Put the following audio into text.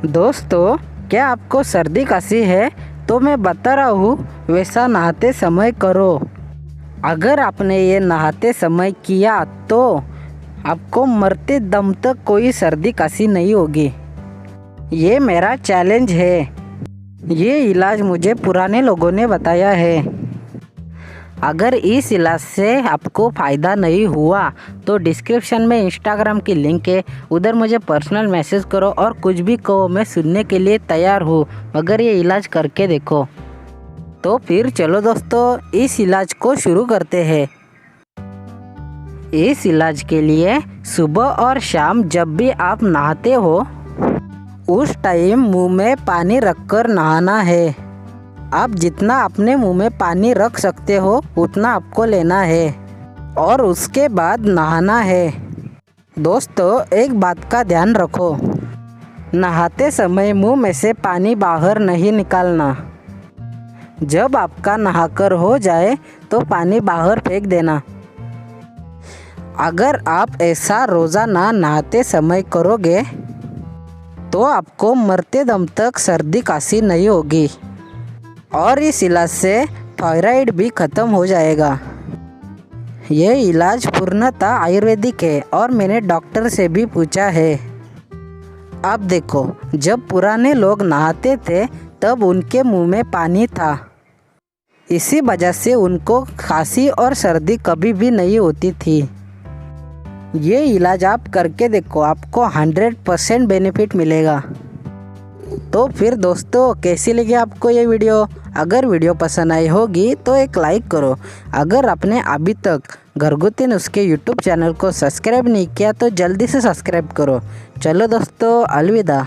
दोस्तों, क्या आपको सर्दी खांसी है तो मैं बता रहा हूँ वैसा नहाते समय करो। अगर आपने ये नहाते समय किया तो आपको मरते दम तक कोई सर्दी खांसी नहीं होगी। ये मेरा चैलेंज है। ये इलाज मुझे पुराने लोगों ने बताया है। अगर इस इलाज से आपको फ़ायदा नहीं हुआ तो डिस्क्रिप्शन में इंस्टाग्राम की लिंक है, उधर मुझे पर्सनल मैसेज करो और कुछ भी कहो, मैं सुनने के लिए तैयार हूँ। मगर ये इलाज करके देखो। तो फिर चलो दोस्तों, इस इलाज को शुरू करते हैं। इस इलाज के लिए सुबह और शाम जब भी आप नहाते हो उस टाइम मुंह में पानी रखकर नहाना है। आप जितना अपने मुंह में पानी रख सकते हो उतना आपको लेना है और उसके बाद नहाना है। दोस्तों, एक बात का ध्यान रखो, नहाते समय मुंह में से पानी बाहर नहीं निकालना। जब आपका नहाकर हो जाए तो पानी बाहर फेंक देना। अगर आप ऐसा रोज़ाना नहाते समय करोगे तो आपको मरते दम तक सर्दी खांसी नहीं होगी और इस इलाज से थायराइड भी ख़त्म हो जाएगा। यह इलाज पूर्णतः आयुर्वेदिक है और मैंने डॉक्टर से भी पूछा है। अब देखो, जब पुराने लोग नहाते थे तब उनके मुंह में पानी था, इसी वजह से उनको खांसी और सर्दी कभी भी नहीं होती थी। ये इलाज आप करके देखो, आपको 100% बेनिफिट मिलेगा। तो फिर दोस्तों, कैसी लगी आपको ये वीडियो? अगर वीडियो पसंद आई होगी तो एक लाइक करो। अगर आपने अभी तक घरगुती नुस्खे यूट्यूब चैनल को सब्सक्राइब नहीं किया तो जल्दी से सब्सक्राइब करो। चलो दोस्तों, अलविदा।